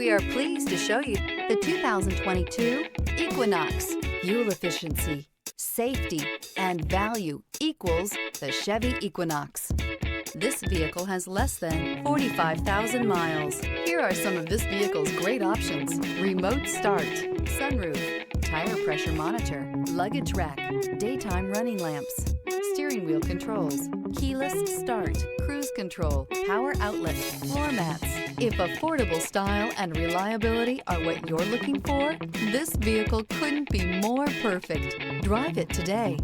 We are pleased to show you the 2022 Equinox. Fuel efficiency, safety, and value equals the Chevy Equinox. This vehicle has less than 45,000 miles. Here are some of this vehicle's great options: remote start, sunroof, tire pressure monitor, luggage rack, daytime running lamps, steering wheel controls, keyless start, cruise control, power outlet, floor mats. If affordable style and reliability are what you're looking for, this vehicle couldn't be more perfect. Drive it today.